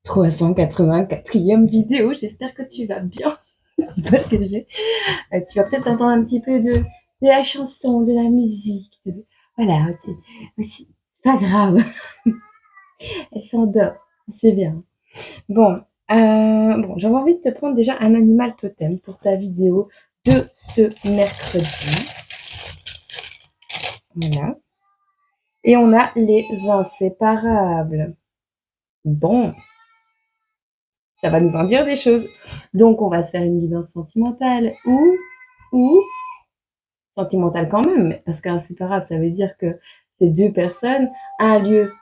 384e vidéo. J'espère que tu vas bien. Parce que tu vas peut-être entendre un petit peu de la chanson, de la musique. Voilà, c'est pas grave. Elle s'endort, c'est bien. Bon, j'avais envie de te prendre déjà un animal totem pour ta vidéo de ce mercredi. Voilà. Et on a les inséparables. Bon, ça va nous en dire des choses. Donc, on va se faire une guidance sentimentale ou sentimentale quand même, parce qu'inséparable, ça veut dire que c'est deux personnes, un lieu,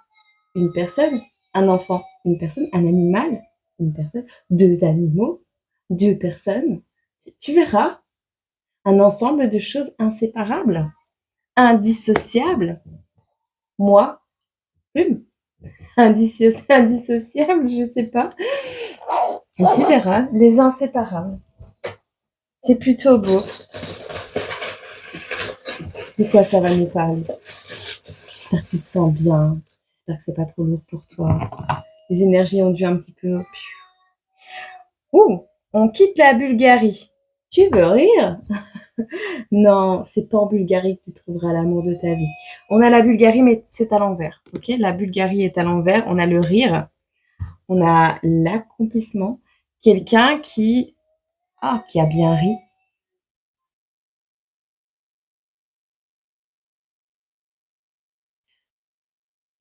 une personne, un enfant, une personne, un animal, une personne, deux animaux, deux personnes. Tu verras un ensemble de choses inséparables, indissociables. Moi, plume, indissociable, je sais pas. Tu verras les inséparables. C'est plutôt beau. De quoi ça va nous parler? J'espère que tu te sens bien. J'espère que c'est pas trop lourd pour toi. Les énergies ont dû un petit peu. Ouh, on quitte la Bulgarie. Tu veux rire? Non, c'est pas en Bulgarie que tu trouveras l'amour de ta vie. On a la Bulgarie, mais c'est à l'envers. Ok? La Bulgarie est à l'envers. On a le rire, on a l'accomplissement. Quelqu'un qui a bien ri.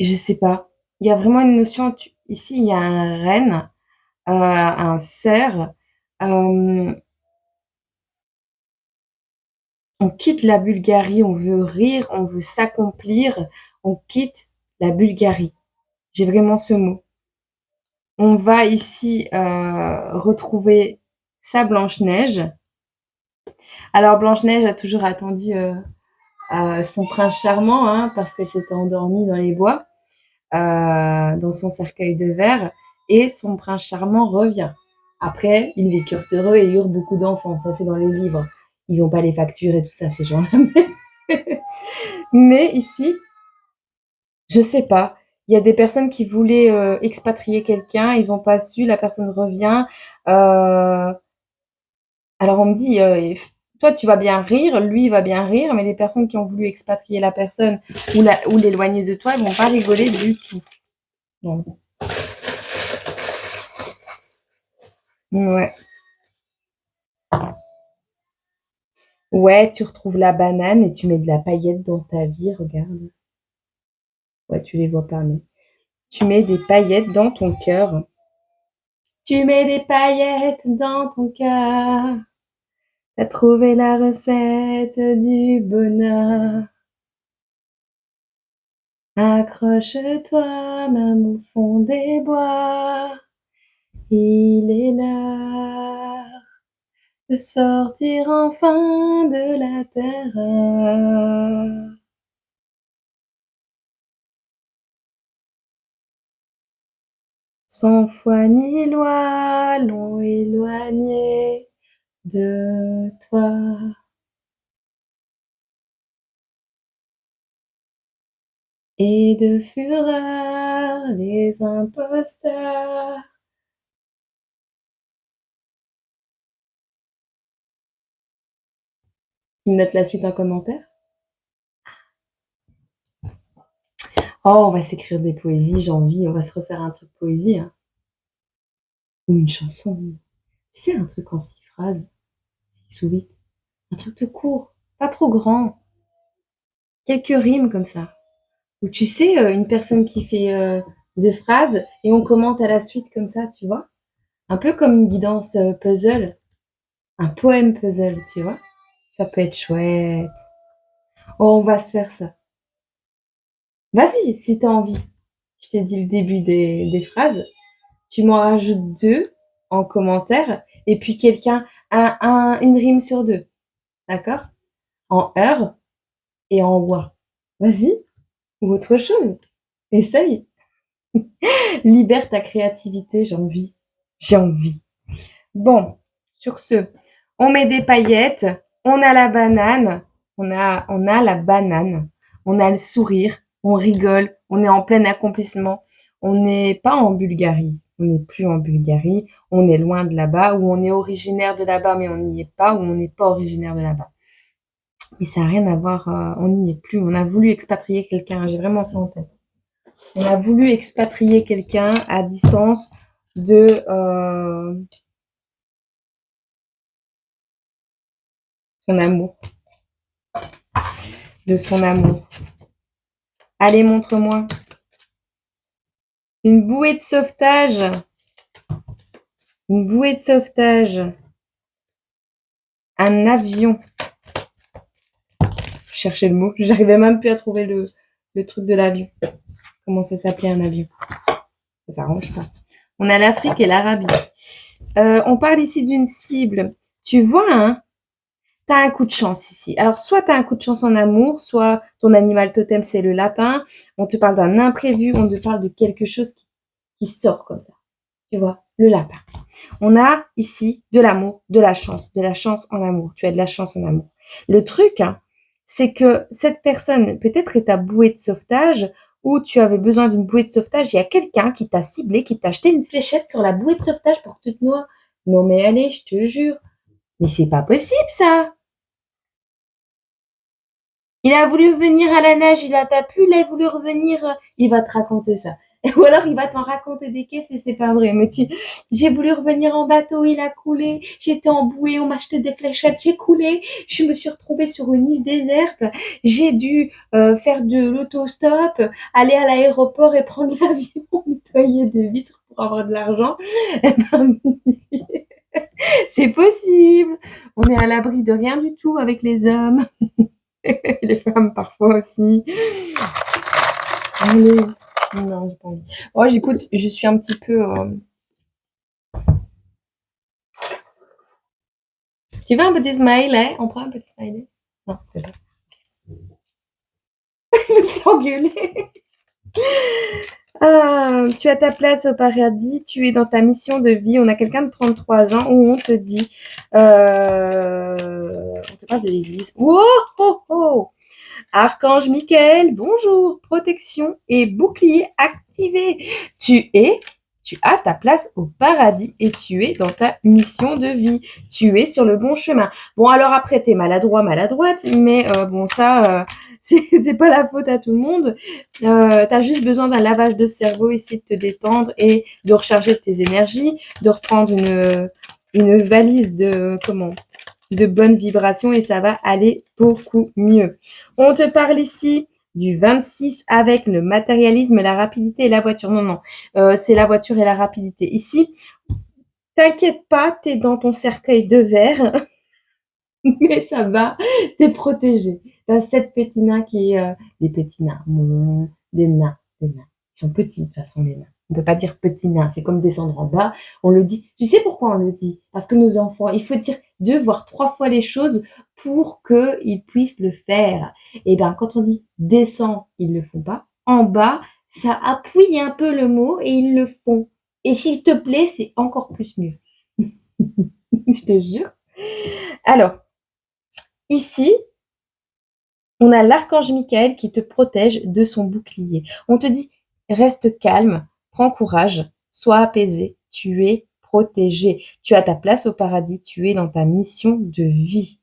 Je sais pas. Il y a vraiment une notion. Ici, il y a un renne, un cerf. Euh, on quitte la Bulgarie, on veut rire, on veut s'accomplir, on quitte la Bulgarie. J'ai vraiment ce mot. On va ici retrouver sa Blanche-Neige. Alors Blanche-Neige a toujours attendu son prince charmant, hein, parce qu'elle s'était endormie dans les bois, dans son cercueil de verre, et son prince charmant revient. Après, ils vécurent heureux et eurent beaucoup d'enfants. Ça, c'est dans les livres. Ils n'ont pas les factures et tout ça, ces gens-là. Mais ici, je sais pas. Il y a des personnes qui voulaient expatrier quelqu'un, ils n'ont pas su, la personne revient. Euh, alors on me dit, toi tu vas bien rire, lui il va bien rire, mais les personnes qui ont voulu expatrier la personne ou l'éloigner de toi, elles vont pas rigoler du tout. Donc, ouais. Ouais, tu retrouves la banane et tu mets de la paillette dans ta vie, regarde. Ouais, tu les vois pas, mais tu mets des paillettes dans ton cœur. Tu mets des paillettes dans ton cœur. T'as trouvé la recette du bonheur. Accroche-toi, même au fond des bois. Il est l'heure de sortir enfin de la terreur. Sans foi ni loi l'ont éloigné de toi. Et de fureur les imposteurs. Tu notes la suite en commentaire? Oh, on va s'écrire des poésies, j'ai envie, on va se refaire un truc poésie, hein. Ou une chanson. Tu sais, un truc en 6 phrases, 6 ou 8. Un truc de court, pas trop grand. Quelques rimes comme ça. Ou tu sais, une personne qui fait 2 phrases et on commente à la suite comme ça, tu vois. Un peu comme une guidance puzzle, un poème puzzle, tu vois. Ça peut être chouette. Oh, on va se faire ça. Vas-y, si t'as envie. Je t'ai dit le début des phrases. Tu m'en rajoutes 2 en commentaire et puis quelqu'un une rime sur 2. D'accord? En heure et en oie. Vas-y, ou autre chose. Essaye. Libère ta créativité, j'ai envie. J'ai envie. Bon, sur ce, on met des paillettes, on a la banane, on a la banane, on a le sourire, on rigole, on est en plein accomplissement. On n'est pas en Bulgarie, on n'est plus en Bulgarie, on est loin de là-bas, ou on est originaire de là-bas mais on n'y est pas, ou on n'est pas originaire de là-bas. Mais ça n'a rien à voir, on n'y est plus. On a voulu expatrier quelqu'un, j'ai vraiment ça en tête. On a voulu expatrier quelqu'un à distance de son amour. De son amour. Allez, montre-moi. Une bouée de sauvetage. Une bouée de sauvetage. Un avion. Je cherchais le mot. J'arrivais même plus à trouver le truc de l'avion. Comment ça s'appelait un avion? Ça s'arrange pas. On a l'Afrique et l'Arabie. On parle ici d'une cible. Tu vois, hein? T'as un coup de chance ici. Alors, soit t'as un coup de chance en amour, soit ton animal totem, c'est le lapin. On te parle d'un imprévu, on te parle de quelque chose qui sort comme ça. Tu vois, le lapin. On a ici de l'amour, de la chance en amour. Tu as de la chance en amour. Le truc, hein, c'est que cette personne, peut-être est ta bouée de sauvetage, ou tu avais besoin d'une bouée de sauvetage. Il y a quelqu'un qui t'a ciblé, qui t'a jeté une fléchette sur la bouée de sauvetage pour que tu te noies. Non mais allez, je te jure. Mais c'est pas possible ça. Il a voulu venir à la nage, il a pas pu, il a voulu revenir, il va te raconter ça. Ou alors il va t'en raconter des caisses et c'est pas vrai. Mais j'ai voulu revenir en bateau, il a coulé, j'étais en bouée, on m'a acheté des fléchettes, j'ai coulé, je me suis retrouvée sur une île déserte, j'ai dû faire de l'autostop, aller à l'aéroport et prendre l'avion, nettoyer des vitres pour avoir de l'argent. Eh ben, c'est possible. On est à l'abri de rien du tout avec les hommes. Les femmes parfois aussi. Allez. Non, j'ai pas envie. Oh, j'écoute, je suis un petit peu. Tu veux un petit smiley? On prend un petit smiley? Non, c'est pas. Je me fais engueuler. Ah, tu as ta place au paradis, tu es dans ta mission de vie. On a quelqu'un de 33 ans où on te dit, on te parle de l'église. Wow, oh, oh. Archange Michael, bonjour, protection et bouclier activé. Tu as ta place au paradis et tu es dans ta mission de vie. Tu es sur le bon chemin. Bon, alors après, t'es maladroit, maladroite, mais bon, ça, c'est pas la faute à tout le monde. T'as juste besoin d'un lavage de cerveau, ici de te détendre et de recharger tes énergies, de reprendre une valise de bonnes vibrations et ça va aller beaucoup mieux. On te parle ici du 26 avec le matérialisme, la rapidité et la voiture. Non, non, c'est la voiture et la rapidité. Ici, t'inquiète pas, t'es dans ton cercueil de verre, mais ça va, t'es protégé. T'as 7 petits nains des petits nains, des nains, des nains. Ils sont petits de toute façon, les nains. On peut pas dire petits nains, c'est comme descendre en bas. On le dit. Tu sais pourquoi on le dit? Parce que nos enfants, il faut dire 2 voire 3 fois les choses pour qu'ils puissent le faire. Et bien, quand on dit descend, ils le font pas. En bas, ça appuie un peu le mot et ils le font. Et s'il te plaît, c'est encore plus mieux. Je te jure. Alors, ici, on a l'archange Michael qui te protège de son bouclier. On te dit, reste calme, prends courage, sois apaisé, tu es protégé. Tu as ta place au paradis, tu es dans ta mission de vie.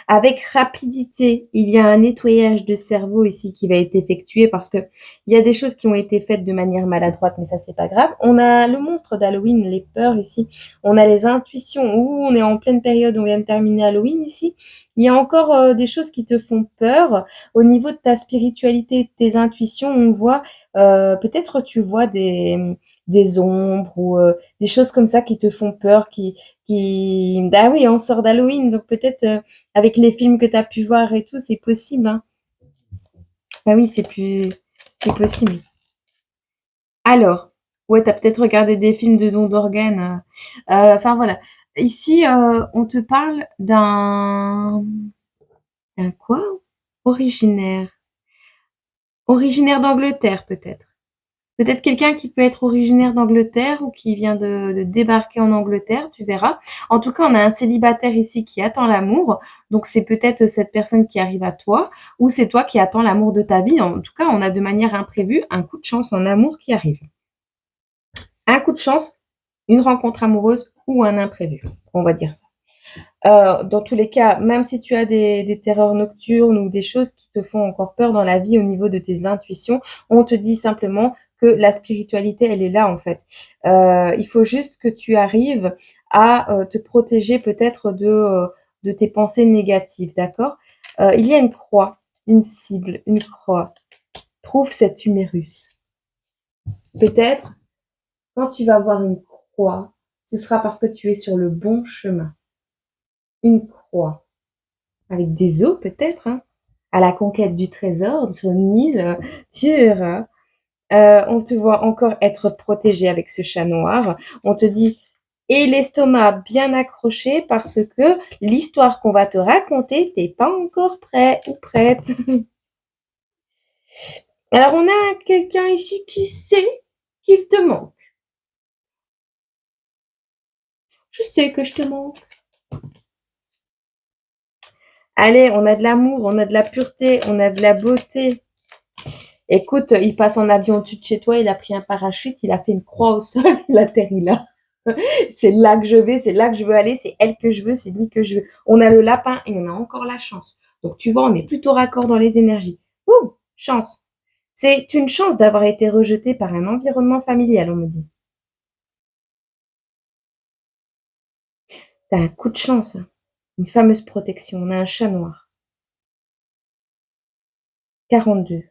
Avec rapidité, il y a un nettoyage de cerveau ici qui va être effectué parce que il y a des choses qui ont été faites de manière maladroite, mais ça c'est pas grave. On a le monstre d'Halloween, les peurs ici. On a les intuitions. On est en pleine période, on vient de terminer Halloween ici. Il y a encore des choses qui te font peur. Au niveau de ta spiritualité, de tes intuitions, on voit peut-être tu vois des ombres ou des choses comme ça qui te font peur, bah oui, on sort d'Halloween, donc peut-être avec les films que tu as pu voir et tout, c'est possible, hein. Bah oui, c'est possible. Alors, ouais, t'as peut-être regardé des films de dons d'organes. Enfin voilà. Ici, on te parle d'un quoi? Originaire. Originaire d'Angleterre, peut-être. Peut-être quelqu'un qui peut être originaire d'Angleterre ou qui vient de débarquer en Angleterre, tu verras. En tout cas, on a un célibataire ici qui attend l'amour. Donc, c'est peut-être cette personne qui arrive à toi ou c'est toi qui attends l'amour de ta vie. En tout cas, on a de manière imprévue un coup de chance en amour qui arrive. un coup de chance, une rencontre amoureuse ou un imprévu, on va dire ça. Dans tous les cas, même si tu as des terreurs nocturnes ou des choses qui te font encore peur dans la vie au niveau de tes intuitions, on te dit simplement que la spiritualité, elle est là en fait. Il faut juste que tu arrives à te protéger peut-être de tes pensées négatives, d'accord? Il y a une croix, une cible, une croix. Trouve cet humérus. Peut-être, quand tu vas voir une croix, ce sera parce que tu es sur le bon chemin. Une croix. Avec des os peut-être, hein, à la conquête du trésor sur une île, tu verras. On te voit encore être protégé avec ce chat noir. On te dit et l'estomac bien accroché parce que l'histoire qu'on va te raconter, t'es pas encore prêt ou prête. Alors on a quelqu'un ici qui sait qu'il te manque. Je sais que je te manque. Allez, on a de l'amour, on a de la pureté, on a de la beauté. Écoute, il passe en avion au-dessus de chez toi, il a pris un parachute, il a fait une croix au sol, il atterrit là. C'est là que je vais, c'est là que je veux aller, c'est elle que je veux, c'est lui que je veux. On a le lapin et on a encore la chance. Donc tu vois, on est plutôt raccord dans les énergies. Ouh, chance. C'est une chance d'avoir été rejeté par un environnement familial, on me dit. T'as un coup de chance, hein. Une fameuse protection. On a un chat noir. 42.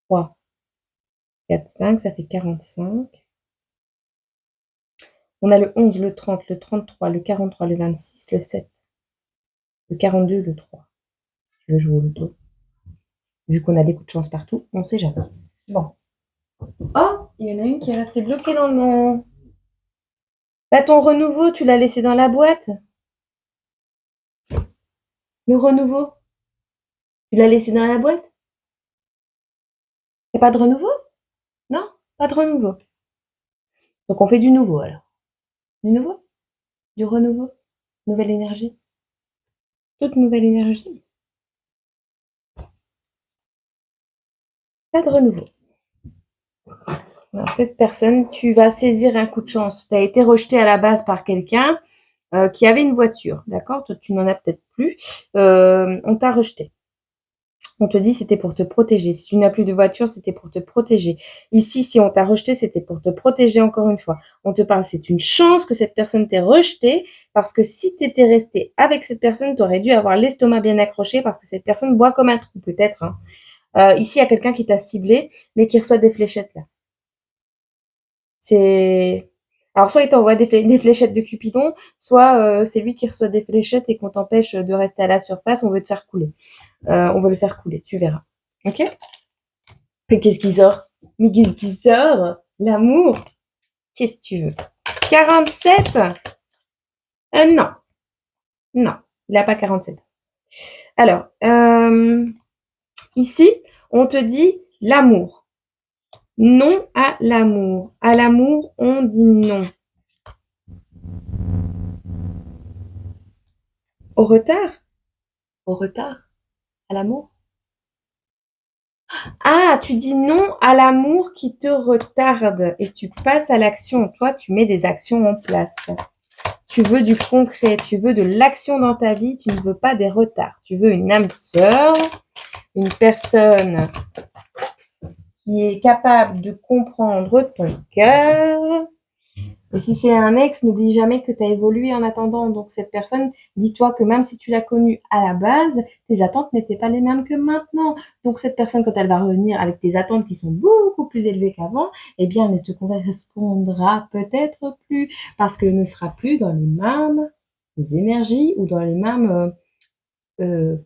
3, 4, 5, ça fait 45. On a le 11, le 30, le 33, le 43, le 26, le 7, le 42, le 3. Je veux jouer au loto. Vu qu'on a des coups de chance partout, on sait jamais. Bon. Oh, il y en a une qui est restée bloquée dans mon... Bah, ton renouveau, tu l'as laissé dans la boîte. Le renouveau, tu l'as laissé dans la boîte. Y'a pas de renouveau? Non, pas de renouveau. Donc on fait du nouveau alors. Du nouveau? Du renouveau? Nouvelle énergie? Toute nouvelle énergie? Pas de renouveau. Alors, cette personne, tu vas saisir un coup de chance. Tu as été rejeté à la base par quelqu'un qui avait une voiture, d'accord? Toi, tu n'en as peut-être plus. On t'a rejeté. On te dit c'était pour te protéger. Si tu n'as plus de voiture, c'était pour te protéger. Ici, si on t'a rejeté, c'était pour te protéger encore une fois. On te parle, c'est une chance que cette personne t'ait rejeté parce que si tu étais resté avec cette personne, tu aurais dû avoir l'estomac bien accroché parce que cette personne boit comme un trou peut-être, hein. Ici, il y a quelqu'un qui t'a ciblé, mais qui reçoit des fléchettes là. C'est alors soit il t'envoie des fléchettes de Cupidon, soit c'est lui qui reçoit des fléchettes et qu'on t'empêche de rester à la surface. On veut te faire couler. On veut le faire couler. Tu verras. Ok? Mais qu'est-ce qui sort? Mais qu'est-ce qui sort? L'amour? Qu'est-ce que tu veux? 47? Non. Non. Il n'a pas 47. Alors, ici, on te dit l'amour. Non à l'amour. À l'amour, on dit non. Au retard? Au retard? À l'amour? Ah, tu dis non à l'amour qui te retarde et tu passes à l'action. Toi, tu mets des actions en place. Tu veux du concret, tu veux de l'action dans ta vie, tu ne veux pas des retards. Tu veux une âme sœur, une personne qui est capable de comprendre ton cœur. Et si c'est un ex, n'oublie jamais que tu as évolué en attendant. Donc cette personne, dis-toi que même si tu l'as connue à la base, tes attentes n'étaient pas les mêmes que maintenant. Donc cette personne, quand elle va revenir avec des attentes qui sont beaucoup plus élevées qu'avant, eh bien elle ne te correspondra peut-être plus parce qu'elle ne sera plus dans les mêmes énergies ou dans les mêmes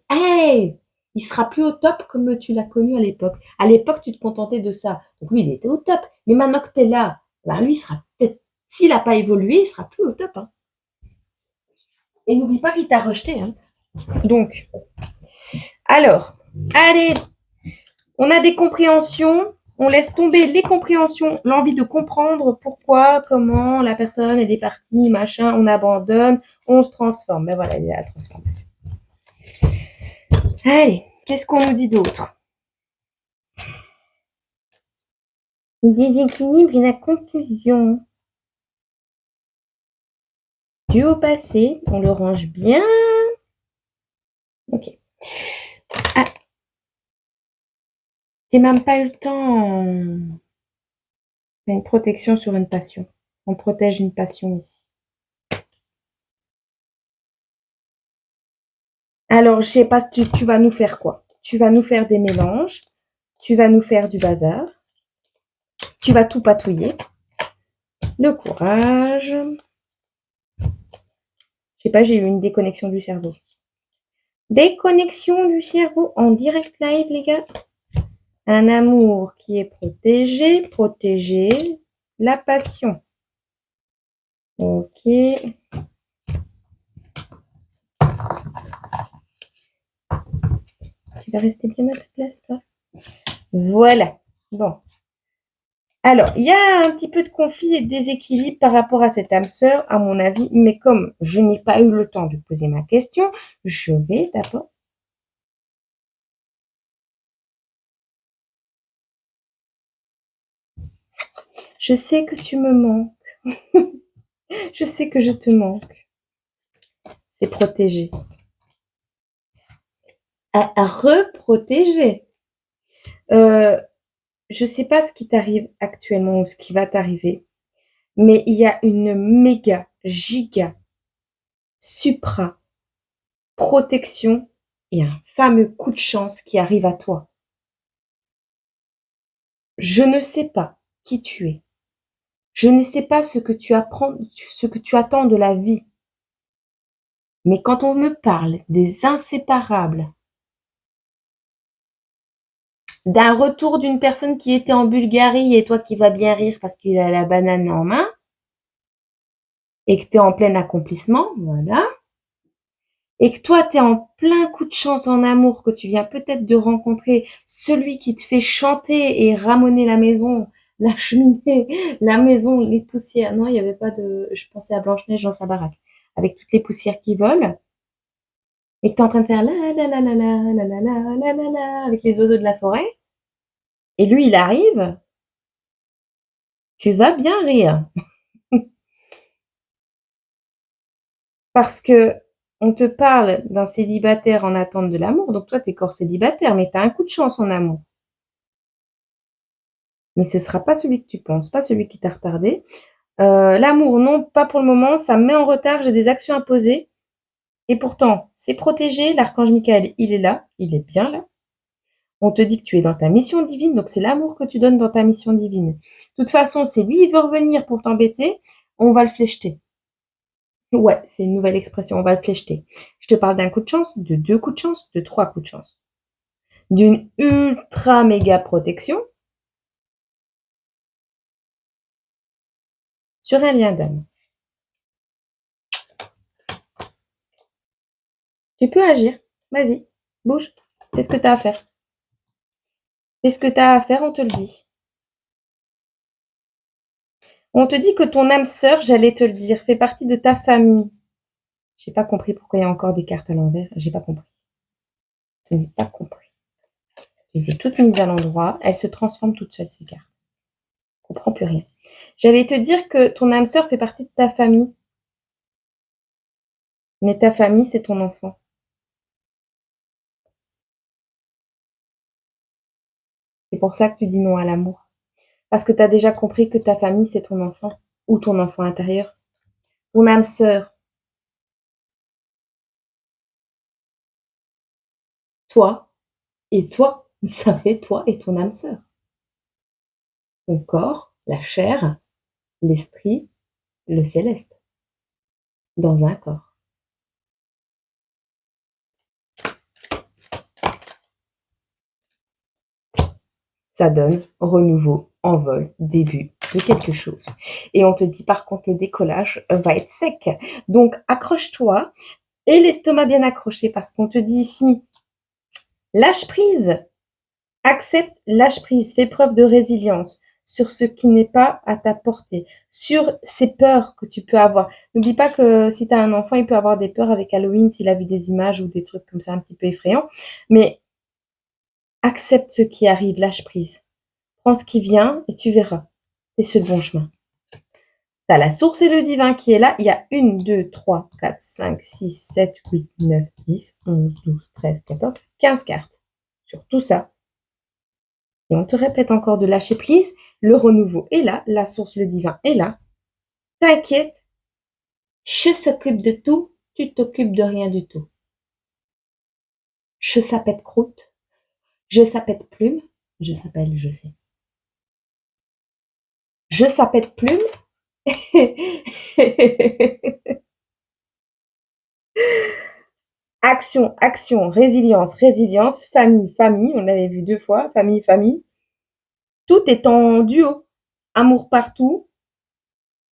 hey, il sera plus au top comme tu l'as connu à l'époque. À l'époque, tu te contentais de ça. Donc lui, il était au top. Mais maintenant que tu es là, ben lui, il sera peut-être, s'il n'a pas évolué, il sera plus au top, hein. Et n'oublie pas qu'il t'a rejeté, hein. Donc, alors, allez, on a des compréhensions. On laisse tomber les compréhensions, l'envie de comprendre pourquoi, comment la personne, elle est partie, machin, on abandonne, on se transforme. Ben voilà, il y a la transformation. Allez, qu'est-ce qu'on nous dit d'autre? Le déséquilibre et la confusion. Du au passé, on le range bien. Ok. Ah, t'as même pas eu le temps. T'as une protection sur une passion. On protège une passion ici. Alors, je sais pas, tu vas nous faire quoi? Tu vas nous faire des mélanges. Tu vas nous faire du bazar. Tu vas tout patouiller. Le courage. Je sais pas, j'ai eu une déconnexion du cerveau. Déconnexion du cerveau en direct live, les gars. Un amour qui est protégé, protégé. La passion. Ok. Tu vas rester bien à ta place, toi. Voilà. Bon. Alors, il y a un petit peu de conflit et de déséquilibre par rapport à cette âme sœur, à mon avis, mais comme je n'ai pas eu le temps de poser ma question, je vais d'abord. Je sais que tu me manques. Je sais que je te manque. C'est protégé. À reprotéger. Je sais pas ce qui t'arrive actuellement ou ce qui va t'arriver, mais il y a une méga, giga, supra protection et un fameux coup de chance qui arrive à toi. Je ne sais pas qui tu es. Je ne sais pas ce que tu apprends, ce que tu attends de la vie. Mais quand on me parle des inséparables, d'un retour d'une personne qui était en Bulgarie et toi qui vas bien rire parce qu'il a la banane en main et que tu es en plein accomplissement, voilà. Et que toi, tu es en plein coup de chance en amour, que tu viens peut-être de rencontrer celui qui te fait chanter et ramoner la maison, la cheminée, la maison, les poussières. Non, il n'y avait pas de... Je pensais à Blanche-Neige dans sa baraque. Avec toutes les poussières qui volent. Et que tu es en train de faire la la la la la la la la la la la avec les oiseaux de la forêt. Et lui, il arrive. Tu vas bien rire. Parce que on te parle d'un célibataire en attente de l'amour. Donc toi, tu es corps célibataire, mais tu as un coup de chance en amour. Mais ce sera pas celui que tu penses, pas celui qui t'a retardé. L'amour, non, pas pour le moment, ça me met en retard, j'ai des actions à poser. Et pourtant, c'est protégé, l'archange Michael, il est là, il est bien là. On te dit que tu es dans ta mission divine, donc c'est l'amour que tu donnes dans ta mission divine. De toute façon, c'est lui, il veut revenir pour t'embêter, on va le flécheter. Ouais, c'est une nouvelle expression, on va le flécheter. Je te parle d'un coup de chance, de 2 coups de chance, de 3 coups de chance. D'une ultra méga protection sur un lien d'âme. Tu peux agir. Vas-y, bouge. Fais ce que tu as à faire. Fais ce que tu as à faire, on te le dit. On te dit que ton âme sœur, j'allais te le dire, fait partie de ta famille. J'ai pas compris pourquoi il y a encore des cartes à l'envers. J'ai pas compris. Je n'ai pas compris. Je les ai toutes mises à l'endroit. Elles se transforment toutes seules, ces cartes. Je comprends plus rien. J'allais te dire que ton âme sœur fait partie de ta famille. Mais ta famille, c'est ton enfant. C'est pour ça que tu dis non à l'amour. Parce que tu as déjà compris que ta famille, c'est ton enfant. Ou ton enfant intérieur. Ton âme sœur. Toi. Et toi. Ça fait toi et ton âme sœur. Ton corps, la chair, l'esprit, le céleste. Dans un corps. Ça donne renouveau, envol, début de quelque chose. Et on te dit par contre le décollage va être sec. Donc accroche-toi et l'estomac bien accroché parce qu'on te dit ici lâche prise, accepte, lâche prise, fais preuve de résilience sur ce qui n'est pas à ta portée, sur ces peurs que tu peux avoir. N'oublie pas que si tu as un enfant, il peut avoir des peurs avec Halloween s'il a vu des images ou des trucs comme ça un petit peu effrayants. Mais accepte ce qui arrive, lâche prise. Prends ce qui vient et tu verras. Tu es sur le bon chemin. Tu as la source et le divin qui est là. Il y a 1, 2, 3, 4, 5, 6, 7, 8, 9, 10, 11, 12, 13, 14, 15 cartes. Sur tout ça. Et on te répète encore de lâcher prise. Le renouveau est là. La source, le divin est là. T'inquiète. Je s'occupe de tout. Tu t'occupes de rien du tout. Je s'appelle croûte. Je s'appelle plume. Je s'appelle, je sais. Je s'appelle plume. Action, action, résilience, résilience, famille, famille. On l'avait vu 2 fois. Famille, famille. Tout est en duo. Amour partout.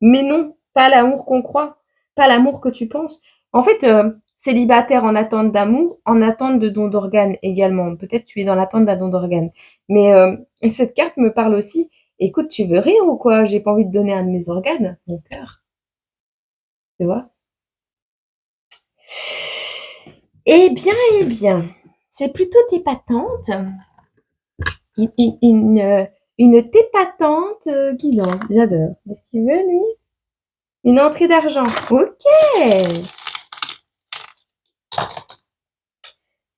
Mais non, pas l'amour qu'on croit. Pas l'amour que tu penses. En fait, célibataire en attente d'amour, en attente de don d'organes également. Peut-être tu es dans l'attente d'un don d'organes. Mais cette carte me parle aussi. Écoute, tu veux rire ou quoi? J'ai pas envie de donner un de mes organes, mon cœur. Tu vois? Eh bien, c'est plutôt épatante. Une tépatante guidance. J'adore. Qu'est-ce qu'il veut, lui? Une entrée d'argent. Ok.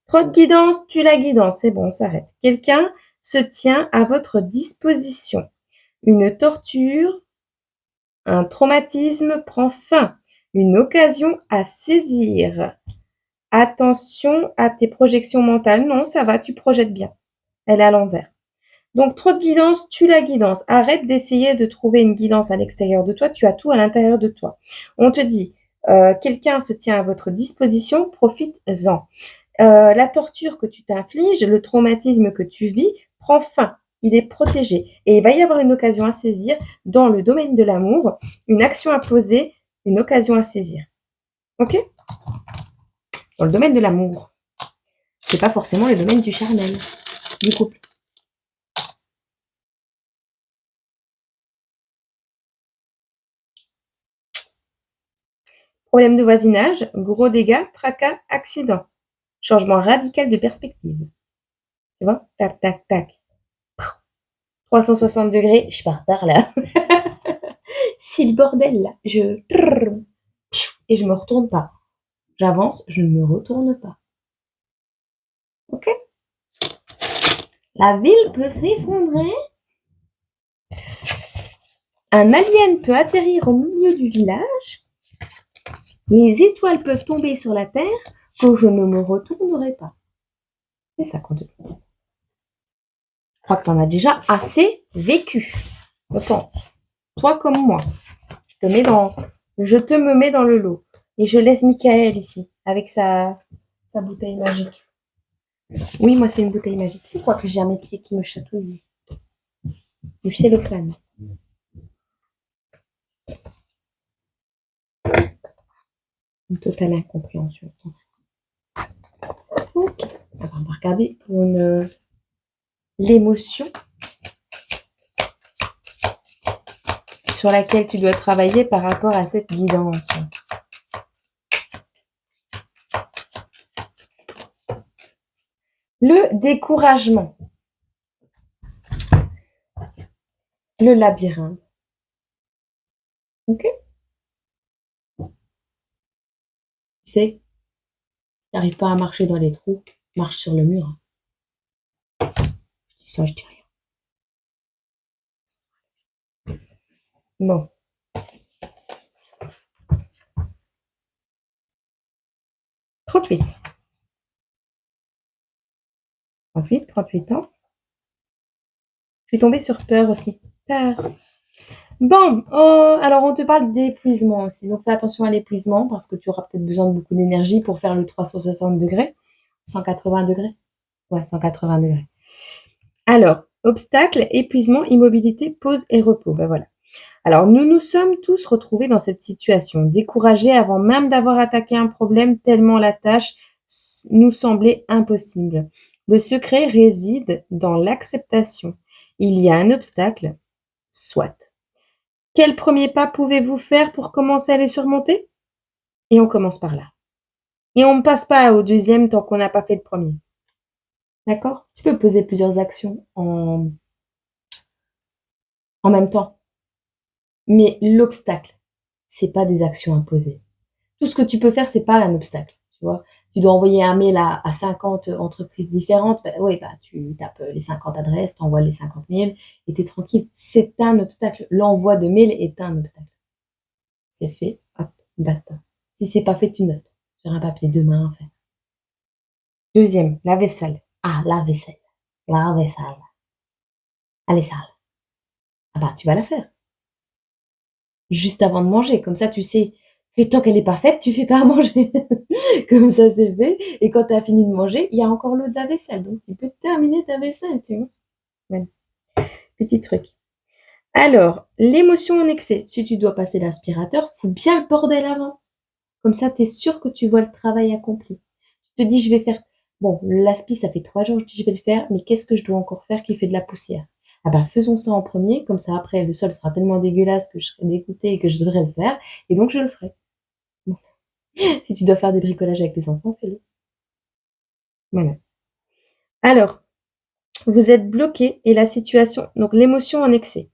Trop de guidance, tu la guidance. C'est bon, on s'arrête. Quelqu'un se tient à votre disposition. Une torture, un traumatisme prend fin. Une occasion à saisir. Attention à tes projections mentales. Non, ça va, tu projettes bien. Elle est à l'envers. Donc, trop de guidance, tue la guidance. Arrête d'essayer de trouver une guidance à l'extérieur de toi. Tu as tout à l'intérieur de toi. On te dit, quelqu'un se tient à votre disposition, profite-en. La torture que tu t'infliges, le traumatisme que tu vis, prend fin. Il est protégé. Et il va y avoir une occasion à saisir dans le domaine de l'amour, une action à poser, une occasion à saisir. Ok? Dans le domaine de l'amour. C'est pas forcément le domaine du charnel, du couple. Problème de voisinage, gros dégâts, tracas, accident. Changement radical de perspective. Tu vois? Tac, tac, tac. 360 degrés, je pars par là. C'est le bordel là. Et je me retourne pas. J'avance, je ne me retourne pas. Ok? La ville peut s'effondrer. Un alien peut atterrir au milieu du village. Les étoiles peuvent tomber sur la terre quand je ne me retournerai pas. C'est ça qu'on te dit. Je crois que tu en as déjà assez vécu. Je pense. Toi comme moi. Je te me mets dans le lot. Et je laisse Michael ici, avec sa bouteille magique. Oui, moi, c'est une bouteille magique. C'est quoi que j'ai un métier qui me chatouille? Du cellophane. Une totale incompréhension. Ok. Alors, on va regarder pour l'émotion sur laquelle tu dois travailler par rapport à cette guidance. Le découragement. Le labyrinthe. Ok? Tu sais, tu n'arrives pas à marcher dans les trous, marche sur le mur. Je dis ça, je dis rien. Bon. 38. 38 ans. Je suis tombée sur peur aussi. Peur. Bon, alors on te parle d'épuisement aussi. Donc fais attention à l'épuisement parce que tu auras peut-être besoin de beaucoup d'énergie pour faire le 360 degrés. 180 degrés. Ouais, 180 degrés. Alors, obstacle, épuisement, immobilité, pause et repos. Ben voilà. Alors, nous nous sommes tous retrouvés dans cette situation, découragés avant même d'avoir attaqué un problème tellement la tâche nous semblait impossible. Le secret réside dans l'acceptation. Il y a un obstacle, soit. Quel premier pas pouvez-vous faire pour commencer à les surmonter? Et on commence par là. Et on ne passe pas au deuxième tant qu'on n'a pas fait le premier. D'accord? Tu peux poser plusieurs actions en en même temps. Mais l'obstacle, c'est pas des actions imposées. Tout ce que tu peux faire, c'est pas un obstacle, tu vois? Tu dois envoyer un mail à 50 entreprises différentes, bah, ouais, bah, tu tapes, les 50 adresses, tu envoies les 50 mails et tu es tranquille. C'est un obstacle. L'envoi de mail est un obstacle. C'est fait, hop, basta. Si c'est pas fait, tu notes sur un papier, demain, en fait. Deuxième, la vaisselle. Ah, la vaisselle. La vaisselle. Elle est sale. Ah bah, tu vas la faire. Juste avant de manger, comme ça, tu sais que tant qu'elle est pas faite, tu fais pas à manger. Comme ça, c'est fait et quand tu as fini de manger, il y a encore l'eau de la vaisselle, donc tu peux terminer ta vaisselle, tu vois? Voilà, petit truc. Alors, l'émotion en excès. Si tu dois passer l'aspirateur, fous bien le bordel avant. Comme ça, tu es sûr que tu vois le travail accompli. Tu te dis: «Je vais faire bon, l'aspi, ça fait 3 jours, je dis: "Je vais le faire", mais qu'est-ce que je dois encore faire qui fait de la poussière? Ah bah, faisons ça en premier, comme ça après le sol sera tellement dégueulasse que je serai dégoûtée et que je devrais le faire et donc je le ferai». Bon. Si tu dois faire des bricolages avec les enfants, fais-le. Voilà. Alors, vous êtes bloqué et la situation donc l'émotion en excès.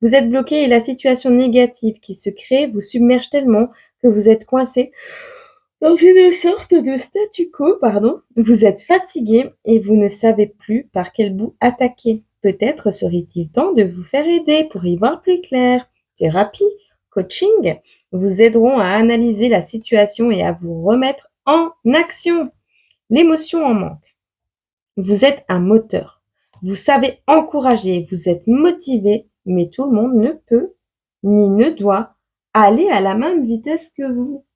Vous êtes bloqué et la situation négative qui se crée vous submerge tellement que vous êtes coincé dans une sorte de statu quo, pardon. Vous êtes fatigué et vous ne savez plus par quel bout attaquer. Peut-être serait-il temps de vous faire aider pour y voir plus clair. Thérapie, coaching vous aideront à analyser la situation et à vous remettre en action. L'émotion en manque. Vous êtes un moteur. Vous savez encourager, vous êtes motivé, mais tout le monde ne peut ni ne doit aller à la même vitesse que vous.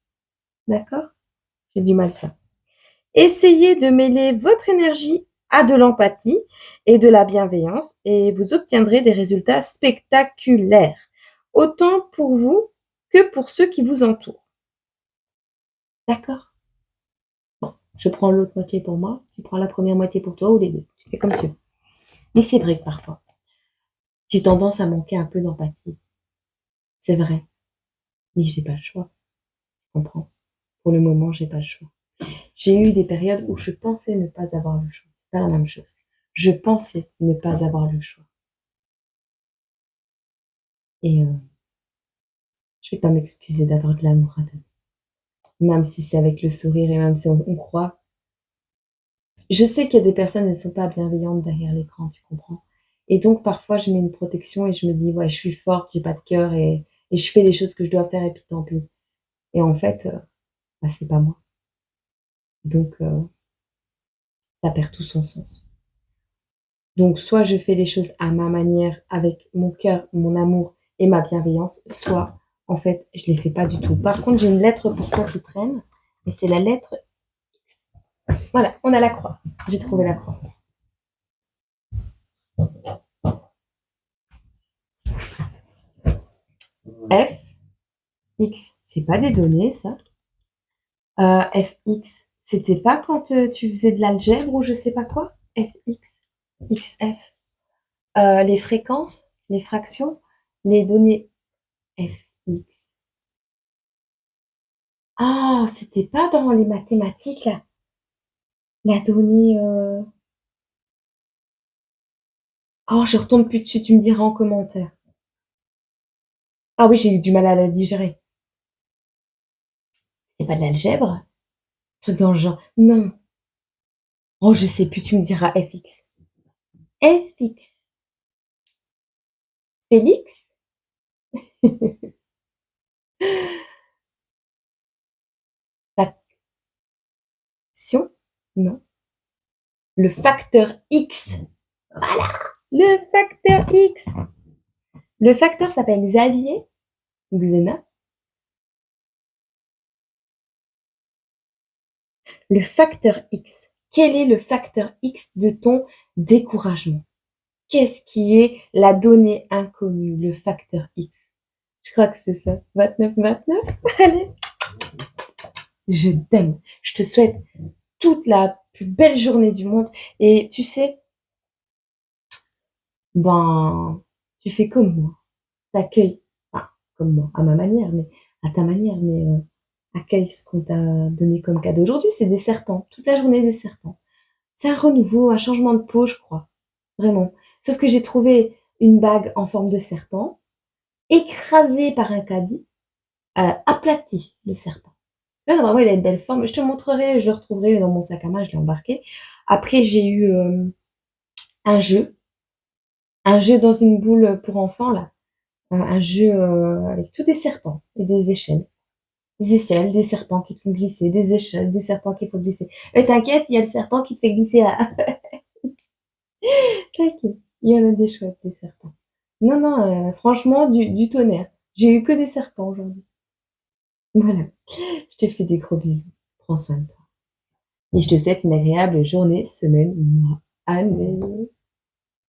D'accord? J'ai du mal ça. Essayez de mêler votre énergie à de l'empathie et de la bienveillance et vous obtiendrez des résultats spectaculaires, autant pour vous que pour ceux qui vous entourent. D'accord? Bon, je prends l'autre moitié pour moi, tu prends la première moitié pour toi ou les deux. Tu fais comme tu veux. Mais c'est vrai que parfois, j'ai tendance à manquer un peu d'empathie. C'est vrai, mais j'ai pas le choix. Tu comprends? Pour le moment, j'ai pas le choix. J'ai eu des périodes où je pensais ne pas avoir le choix. C'est pas la même chose. Je pensais ne pas avoir le choix. Et je vais pas m'excuser d'avoir de l'amour à donner. Même si c'est avec le sourire et même si on croit. Je sais qu'il y a des personnes, elles sont pas bienveillantes derrière l'écran, tu comprends? Et donc parfois je mets une protection et je me dis: «Ouais, je suis forte, j'ai pas de cœur et je fais les choses que je dois faire et puis tant pis». Et en fait, bah, c'est pas moi. Donc ça perd tout son sens. Donc soit je fais les choses à ma manière avec mon cœur, mon amour et ma bienveillance, soit en fait, je les fais pas du tout. Par contre, j'ai une lettre pour toi qui traîne et c'est la lettre X. Voilà, on a la croix. J'ai trouvé la croix. F, X, c'est pas des données ça. FX, c'était pas quand tu faisais de l'algèbre ou je sais pas quoi? FX, XF. Les fréquences, les fractions, les données FX. Ah, c'était pas dans les mathématiques là, la donnée. Oh, je retombe plus dessus, tu me diras en commentaire. Ah oui, j'ai eu du mal à la digérer. C'est pas de l'algèbre? Truc dans le genre. Non. Oh, je sais plus, tu me diras FX. FX. Félix? Faction? Non. Le facteur X. Voilà, le facteur X. Le facteur s'appelle Xavier ou Xena. Le facteur X. Quel est le facteur X de ton découragement? Qu'est-ce qui est la donnée inconnue, le facteur X? Je crois que c'est ça. 29-29. Allez, je t'aime. Je te souhaite toute la plus belle journée du monde. Et tu sais, ben, tu fais comme moi. T'accueilles, enfin, comme moi, à ma manière, mais à ta manière, mais accueille ce qu'on t'a donné comme cadeau. Aujourd'hui, c'est des serpents, toute la journée des serpents. C'est un renouveau, un changement de peau, je crois, vraiment. Sauf que j'ai trouvé une bague en forme de serpent, écrasée par un caddie, aplati le serpent. Tu vois, vraiment il a une belle forme. Je te montrerai, je le retrouverai dans mon sac à main, je l'ai embarqué. Après j'ai eu, un jeu, un jeu dans une boule, pour enfants là, un jeu, avec tous des serpents et des échelles. Des échelles, des serpents qui te font glisser, des échelles, des serpents qui font glisser. Mais t'inquiète, il y a le serpent qui te fait glisser à t'inquiète, il y en a des chouettes, des serpents. Non, non, franchement, du tonnerre. J'ai eu que des serpents aujourd'hui. Voilà. Je te fais des gros bisous. Prends soin de toi. Et je te souhaite une agréable journée, semaine, mois, année.